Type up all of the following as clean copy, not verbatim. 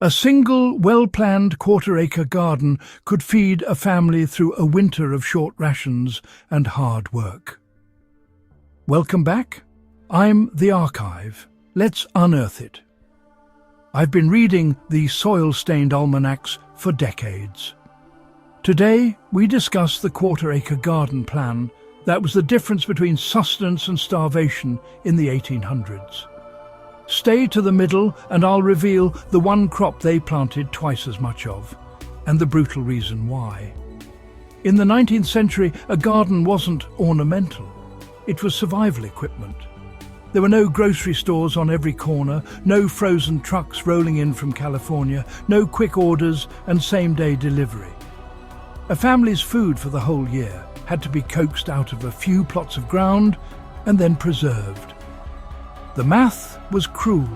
A single, well-planned quarter-acre garden could feed a family through a winter of short rations and hard work. Welcome back. I'm the Archive. Let's unearth it. I've been reading the soil-stained almanacs for decades. Today, we discuss the quarter-acre garden plan that was the difference between sustenance and starvation in the 1800s. Stay to the middle and I'll reveal the one crop they planted twice as much of, and the brutal reason why. In the 19th century, a garden wasn't ornamental. It was survival equipment. There were no grocery stores on every corner, no frozen trucks rolling in from California, no quick orders and same-day delivery. A family's food for the whole year had to be coaxed out of a few plots of ground and then preserved. The math was cruel.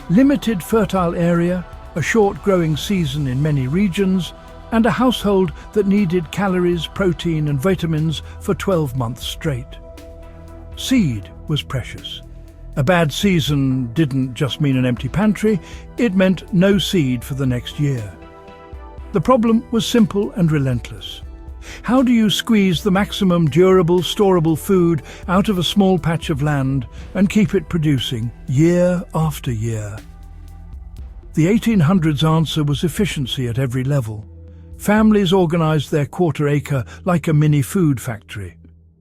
Limited fertile area, a short growing season in many regions, and a household that needed calories, protein and vitamins for 12 months straight. Seed was precious. A bad season didn't just mean an empty pantry, it meant no seed for the next year. The problem was simple and relentless. How do you squeeze the maximum durable, storable food out of a small patch of land and keep it producing year after year? The 1800s answer was efficiency at every level. Families organized their quarter acre like a mini food factory.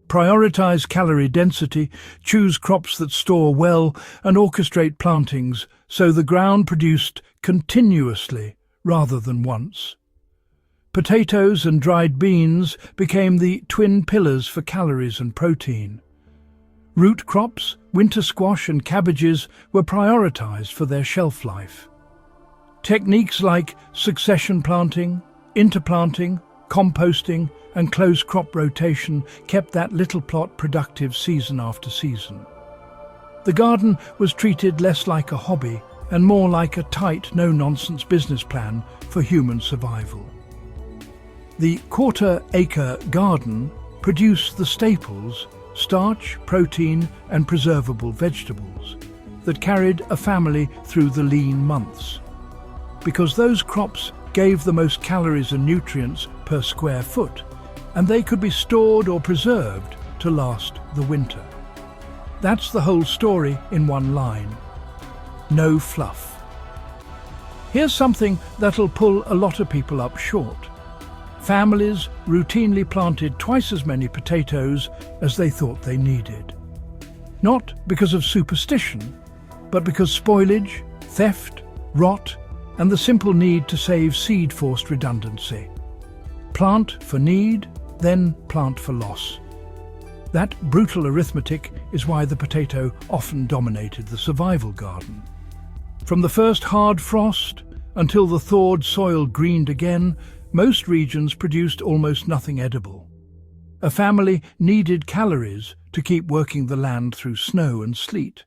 Prioritize calorie density, choose crops that store well, and orchestrate plantings so the ground produced continuously rather than once. Potatoes and dried beans became the twin pillars for calories and protein. Root crops, winter squash and cabbages were prioritized for their shelf life. Techniques like succession planting, interplanting, composting and close crop rotation kept that little plot productive season after season. The garden was treated less like a hobby and more like a tight, no-nonsense business plan for human survival. The quarter-acre garden produced the staples, starch, protein and preservable vegetables, that carried a family through the lean months. Because those crops gave the most calories and nutrients per square foot, and they could be stored or preserved to last the winter. That's the whole story in one line. No fluff. Here's something that'll pull a lot of people up short. Families routinely planted twice as many potatoes as they thought they needed. Not because of superstition, but because spoilage, theft, rot, and the simple need to save seed forced redundancy. Plant for need, then plant for loss. That brutal arithmetic is why the potato often dominated the survival garden. From the first hard frost until the thawed soil greened again, most regions produced almost nothing edible. A family needed calories to keep working the land through snow and sleet,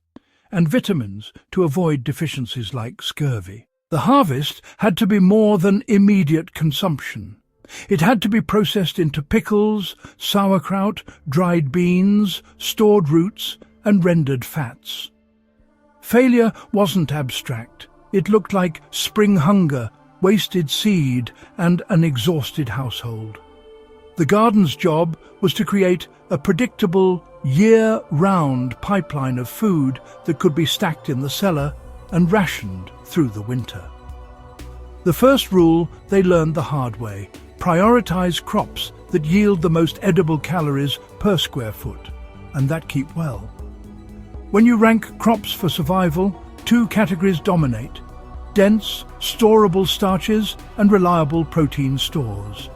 and vitamins to avoid deficiencies like scurvy. The harvest had to be more than immediate consumption. It had to be processed into pickles, sauerkraut, dried beans, stored roots, and rendered fats. Failure wasn't abstract. It looked like spring hunger, wasted seed, and an exhausted household. The garden's job was to create a predictable, year-round pipeline of food that could be stacked in the cellar and rationed through the winter. The first rule they learned the hard way: prioritize crops that yield the most edible calories per square foot, and that keep well. When you rank crops for survival, two categories dominate: dense, storable starches and reliable protein stores.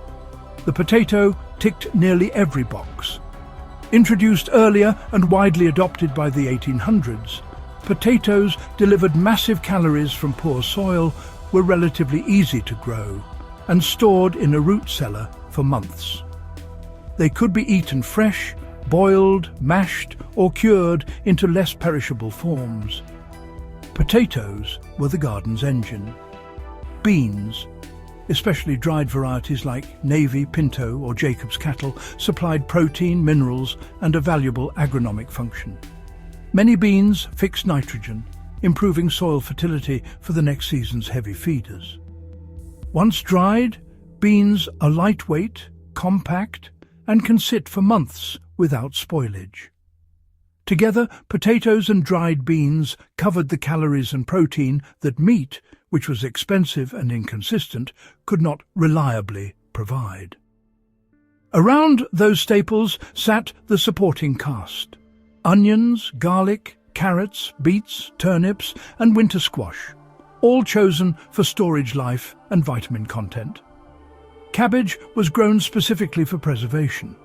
The potato ticked nearly every box. Introduced earlier and widely adopted by the 1800s, potatoes delivered massive calories from poor soil, were relatively easy to grow, and stored in a root cellar for months. They could be eaten fresh, boiled, mashed, or cured into less perishable forms. Potatoes were the garden's engine. Beans, especially dried varieties like Navy, Pinto or Jacob's cattle, supplied protein, minerals and a valuable agronomic function. Many beans fixed nitrogen, improving soil fertility for the next season's heavy feeders. Once dried, beans are lightweight, compact, and can sit for months without spoilage. Together, potatoes and dried beans covered the calories and protein that meat, which was expensive and inconsistent, could not reliably provide. Around those staples sat the supporting cast: onions, garlic, carrots, beets, turnips, and winter squash, all chosen for storage life and vitamin content. Cabbage was grown specifically for preservation.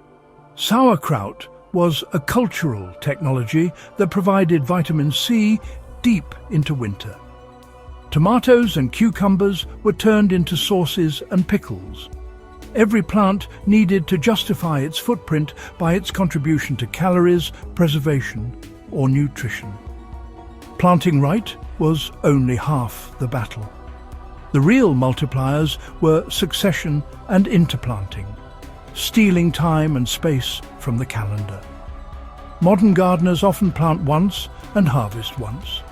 Sauerkraut was a cultural technology that provided vitamin C deep into winter. Tomatoes and cucumbers were turned into sauces and pickles. Every plant needed to justify its footprint by its contribution to calories, preservation, or nutrition. Planting right was only half the battle. The real multipliers were succession and interplanting, stealing time and space from the calendar. Modern gardeners often plant once and harvest once.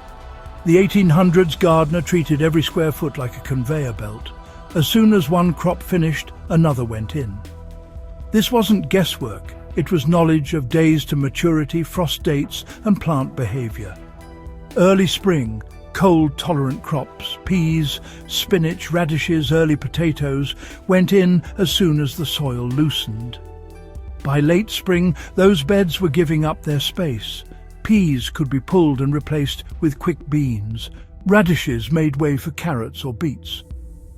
The 1800s gardener treated every square foot like a conveyor belt. As soon as one crop finished, another went in. This wasn't guesswork, it was knowledge of days to maturity, frost dates, and plant behavior. Early spring, cold-tolerant crops, peas, spinach, radishes, early potatoes, went in as soon as the soil loosened. By late spring, those beds were giving up their space. Peas could be pulled and replaced with quick beans. Radishes made way for carrots or beets.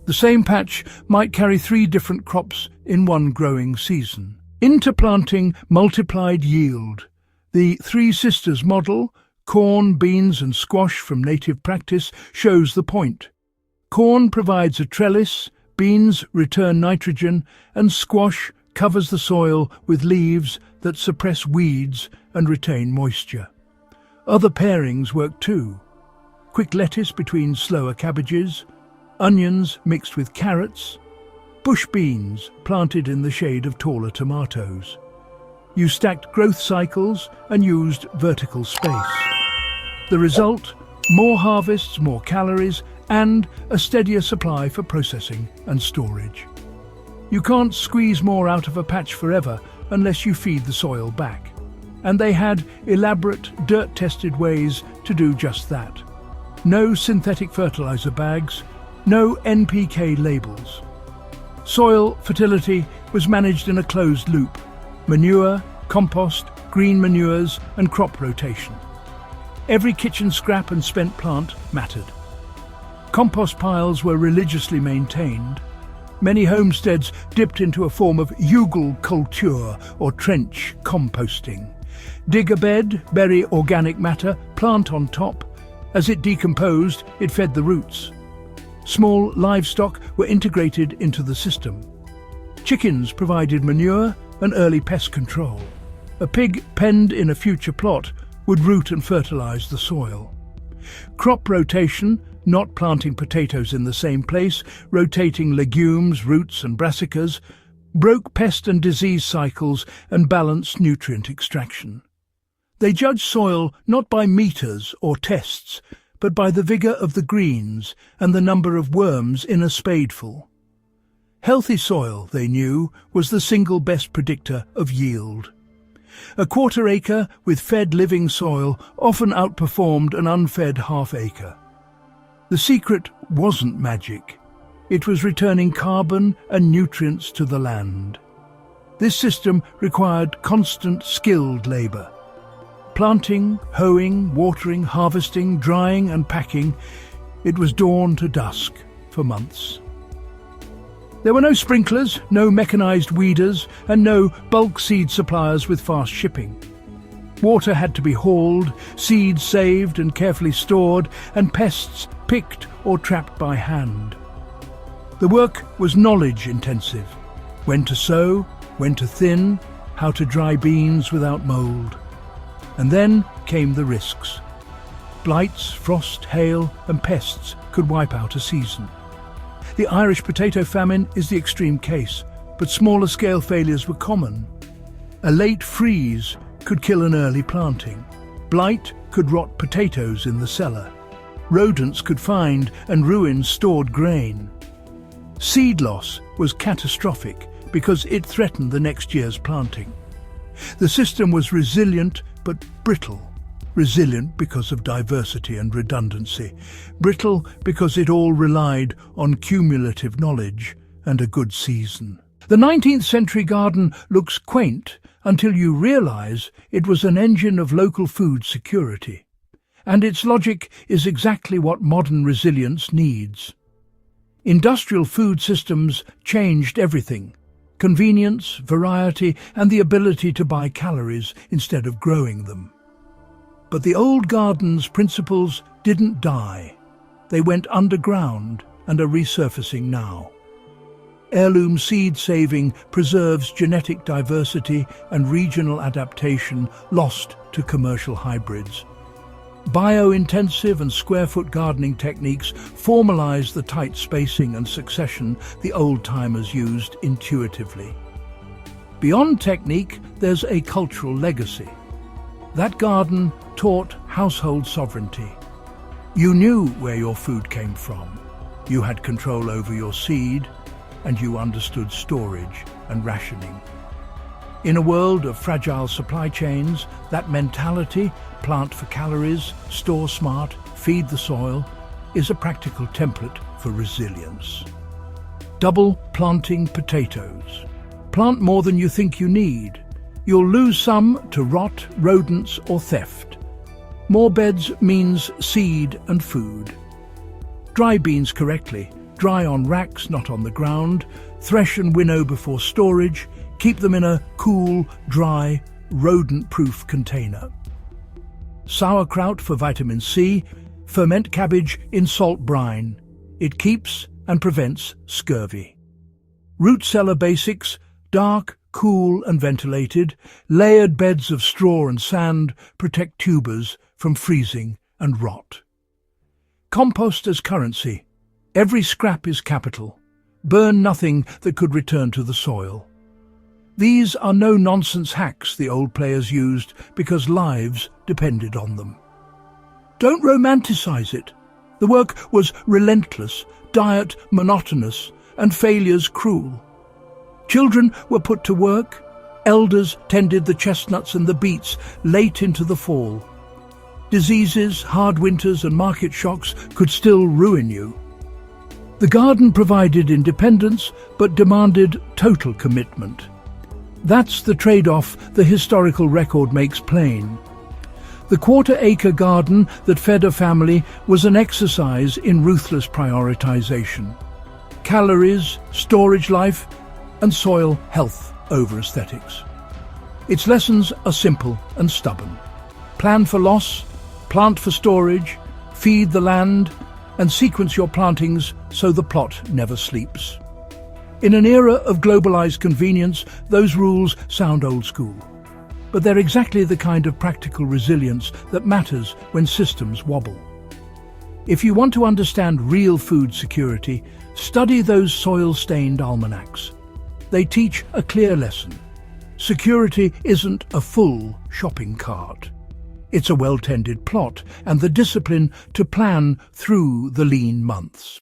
The same patch might carry 3 different crops in one growing season. Interplanting multiplied yield. The Three Sisters model, corn, beans and squash from native practice, shows the point. Corn provides a trellis, beans return nitrogen, and squash covers the soil with leaves that suppress weeds and retain moisture. Other pairings work too. Quick lettuce between slower cabbages, onions mixed with carrots, bush beans planted in the shade of taller tomatoes. You stacked growth cycles and used vertical space. The result? More harvests, more calories, and a steadier supply for processing and storage. You can't squeeze more out of a patch forever unless you feed the soil back. And they had elaborate, dirt-tested ways to do just that. No synthetic fertilizer bags, no NPK labels. Soil fertility was managed in a closed loop: manure, compost, green manures, and crop rotation. Every kitchen scrap and spent plant mattered. Compost piles were religiously maintained. Many homesteads dipped into a form of jugal culture or trench composting. Dig a bed, bury organic matter, plant on top. As it decomposed, it fed the roots. Small livestock were integrated into the system. Chickens provided manure and early pest control. A pig penned in a future plot would root and fertilize the soil. Crop rotation, not planting potatoes in the same place, rotating legumes, roots and brassicas, broke pest and disease cycles and balanced nutrient extraction. They judged soil not by meters or tests, but by the vigor of the greens and the number of worms in a spadeful. Healthy soil, they knew, was the single best predictor of yield. A quarter acre with fed living soil often outperformed an unfed half acre. The secret wasn't magic. It was returning carbon and nutrients to the land. This system required constant, skilled labour. Planting, hoeing, watering, harvesting, drying and packing, it was dawn to dusk for months. There were no sprinklers, no mechanised weeders, and no bulk seed suppliers with fast shipping. Water had to be hauled, seeds saved and carefully stored, and pests picked or trapped by hand. The work was knowledge-intensive: when to sow, when to thin, how to dry beans without mould. And then came the risks. Blights, frost, hail and pests could wipe out a season. The Irish potato famine is the extreme case, but smaller scale failures were common. A late freeze could kill an early planting. Blight could rot potatoes in the cellar. Rodents could find and ruin stored grain. Seed loss was catastrophic because it threatened the next year's planting. The system was resilient but brittle. Resilient because of diversity and redundancy. Brittle because it all relied on cumulative knowledge and a good season. The 19th century garden looks quaint until you realize it was an engine of local food security. And its logic is exactly what modern resilience needs. Industrial food systems changed everything. Convenience, variety, and the ability to buy calories instead of growing them. But the old garden's principles didn't die. They went underground and are resurfacing now. Heirloom seed saving preserves genetic diversity and regional adaptation lost to commercial hybrids. Bio-intensive and square-foot gardening techniques formalize the tight spacing and succession the old-timers used intuitively. Beyond technique, there's a cultural legacy. That garden taught household sovereignty. You knew where your food came from. You had control over your seed, and you understood storage and rationing. In a world of fragile supply chains, that mentality, plant for calories, store smart, feed the soil, is a practical template for resilience. Double planting potatoes. Plant more than you think you need. You'll lose some to rot, rodents, or theft. More beds means seed and food. Dry beans correctly. Dry on racks, not on the ground. Thresh and winnow before storage. Keep them in a cool, dry, rodent-proof container. Sauerkraut for vitamin C. Ferment cabbage in salt brine. It keeps and prevents scurvy. Root cellar basics. Dark, cool and ventilated. Layered beds of straw and sand protect tubers from freezing and rot. Compost as currency. Every scrap is capital. Burn nothing that could return to the soil. These are no-nonsense hacks the old players used because lives depended on them. Don't romanticize it. The work was relentless, diet monotonous, and failures cruel. Children were put to work. Elders tended the chestnuts and the beets late into the fall. Diseases, hard winters, and market shocks could still ruin you. The garden provided independence, but demanded total commitment. That's the trade-off the historical record makes plain. The quarter-acre garden that fed a family was an exercise in ruthless prioritization. Calories, storage life, and soil health over aesthetics. Its lessons are simple and stubborn. Plan for loss, plant for storage, feed the land, and sequence your plantings so the plot never sleeps. In an era of globalized convenience, those rules sound old school. But they're exactly the kind of practical resilience that matters when systems wobble. If you want to understand real food security, study those soil-stained almanacs. They teach a clear lesson. Security isn't a full shopping cart. It's a well-tended plot and the discipline to plan through the lean months.